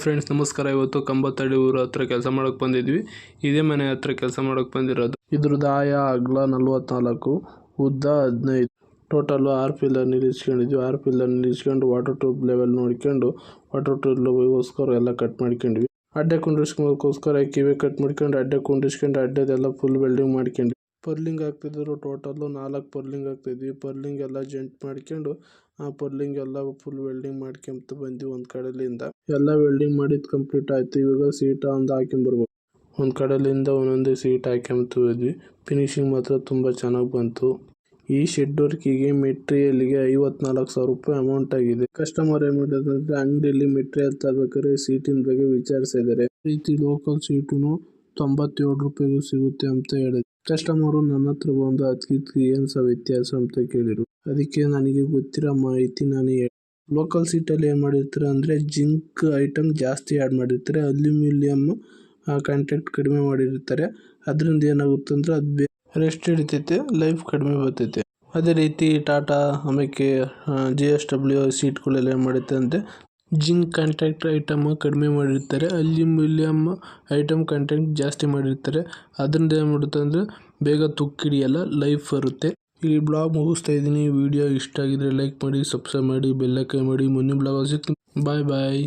Friends ನಮಸ್ಕಾರ. ಇವತ್ತು ಕಂಬತ್ತಡಿ ಊರ ಹತ್ರ ಕೆಲಸ ಮಾಡೋಕೆ ಬಂದಿದ್ವಿ. ಇದೇ ಮನೆ ಹತ್ರ ಕೆಲಸ ಮಾಡೋಕೆ ಬಂದಿರೋದು. ಇದ್ರದ್ದು ಆಯ ಅಗಲ 44, ಉದ್ದ 15. ಟೋಟಲ್ 6 ಪಿಲ್ಲರ್ ನಿಲ್ಲಿಸ್ಕೊಂಡಿದ್ವಿ. 6 ಪಿಲ್ಲರ್ ನಿಲ್ಲಿಸ್ಕೊಂಡು ವಾಟರ್ ಟ್ಯೂಬ್ ಲೆವೆಲ್ ನೋಡ್ಕೊಂಡು ವಾಟರ್ ಟ್ಯೂಬ್ಗೋಸ್ಕರ ಎಲ್ಲ ಕಟ್ ಮಾಡ್ಕೊಂಡ್ವಿ. ಅಡ್ಡೆ ಕುಂಡ್ರಿಸ್ಕೋಸ್ಕರ ಕಿವಿ ಕಟ್ ಮಾಡ್ಕೊಂಡು ಅಡ್ಡೆ ಕುಂಡ್ರಿಸ್ಕೊಂಡು ಅಡ್ಡೆದೆಲ್ಲ ಫುಲ್ ವೆಲ್ಡಿಂಗ್ ಮಾಡ್ಕೊಂಡ್ವಿ. ಪರ್ಲಿಂಗ್ ಹಾಕ್ತಿದ್ರು. ಟೋಟಲ್ 4 ಪರ್ಲಿಂಗ್ ಹಾಕ್ತಿದ್ವಿ. ಪರ್ಲಿಂಗ್ ಎಲ್ಲ ಜಂಟ್ ಮಾಡ್ಕೊಂಡು ಆ ಪರ್ಲಿಂಗ್ ಎಲ್ಲ ಫುಲ್ ವೆಲ್ಡಿಂಗ್ ಮಾಡ್ಕೊಂತ ಬಂದ್ವಿ. ಒಂದ್ ಕಡೆಲಿಂದ ಎಲ್ಲ ವೆಲ್ಡಿಂಗ್ ಮಾಡಿದ್ ಕಂಪ್ಲೀಟ್ ಆಯ್ತು. ಇವಾಗ ಸೀಟ್ ಒಂದು ಹಾಕೊಂಡ್ಬರ್ಬೇಕು. ಒಂದ್ ಕಡೆಲಿಂದ ಒಂದೊಂದೇ ಸೀಟ್ ಹಾಕೊಂತ ಹೋದ್ವಿ. ಫಿನಿಶಿಂಗ್ ಮಾತ್ರ ತುಂಬಾ ಚೆನ್ನಾಗಿ ಬಂತು. ಈ ಶೆಡ್ ವರ್ಕಿಗೆ ಮೆಟೀರಿಯಲ್ಗೆ 54,000 ರೂಪಾಯಿ ಅಮೌಂಟ್ ಆಗಿದೆ. ಕಸ್ಟಮರ್ ಏನ್ ಮಾಡಿದ್ರೆ ಅಂಗಡಿಯಲ್ಲಿ ಮೆಟೀರಿಯಲ್ ತಗೋಬೇಕಾದ್ರೆ ಸೀಟಿನ ಬಗ್ಗೆ ವಿಚಾರಿಸಿದ್ದಾರೆ. ರೀತಿ ಲೋಕಲ್ ಸೀಟುನು 97 ರೂಪಾಯಿಗೂ ಸಿಗುತ್ತೆ ಅಂತ ಹೇಳಿದ್ರು. ಕಸ್ಟಮರು ನನ್ನ ಹತ್ರ ಬಂದು ಅದಕ್ಕೆ ಏನ್ ವ್ಯತ್ಯಾಸ ಅಂತ ಕೇಳಿದ್ರು. ಅದಕ್ಕೆ ನನಗೆ ಗೊತ್ತಿರೋ ಮಾಹಿತಿ ನಾನು ಲೋಕಲ್ ಸೀಟಲ್ಲಿ ಏನು ಮಾಡಿರ್ತಾರೆ ಅಂದರೆ ಜಿಂಕ್ ಐಟಮ್ ಜಾಸ್ತಿ ಆ್ಯಡ್ ಮಾಡಿರ್ತಾರೆ. ಅಲ್ಯೂಮಿನಿಯಂ ಕಾಂಟ್ಯಾಕ್ಟ್ ಕಡಿಮೆ ಮಾಡಿರ್ತಾರೆ. ಅದರಿಂದ ಏನಾಗುತ್ತೆ ಅಂದರೆ ಅದು ರೆಸ್ಟ್ ಹಿಡಿತೈತೆ, ಲೈಫ್ ಕಡಿಮೆ ಬರ್ತೈತೆ. ಅದೇ ರೀತಿ ಟಾಟಾ ಆಮೇಲೆ JSW ಸೀಟ್ಗಳೆಲ್ಲ ಏನು ಮಾಡುತ್ತೆ ಅಂದರೆ ಜಿಂಕ್ ಕಾಂಟ್ಯಾಕ್ಟ್ ಐಟಮ್ ಕಡಿಮೆ ಮಾಡಿರ್ತಾರೆ, ಅಲ್ಯೂಮಿನಿಯಂ ಐಟಮ್ ಕಾಂಟ್ಯಾಕ್ಟ್ ಜಾಸ್ತಿ ಮಾಡಿರ್ತಾರೆ. ಅದರಿಂದ ಏನು ಮಾಡುತ್ತೆ ಅಂದರೆ ಬೇಗ ತುಕ್ಕಿಡಿಯಲ್ಲ, ಲೈಫ್ ಬರುತ್ತೆ. ಈ ಬ್ಲಾಗ್ ಮುಗಿಸ್ತಾ ಇದ್ದೀನಿ. ವಿಡಿಯೋ ಇಷ್ಟ ಆಗಿದ್ರೆ ಲೈಕ್ ಮಾಡಿ, ಸಬ್ಸ್ಕ್ರೈಬ್ ಮಾಡಿ, ಬೆಲ್ ಐಕಾನ್ ಮಾಡಿ. ಮುಂದಿನ ಬ್ಲಾಗ್ ಸಿಗ್ತೀನಿ. ಬಾಯ್ ಬಾಯ್.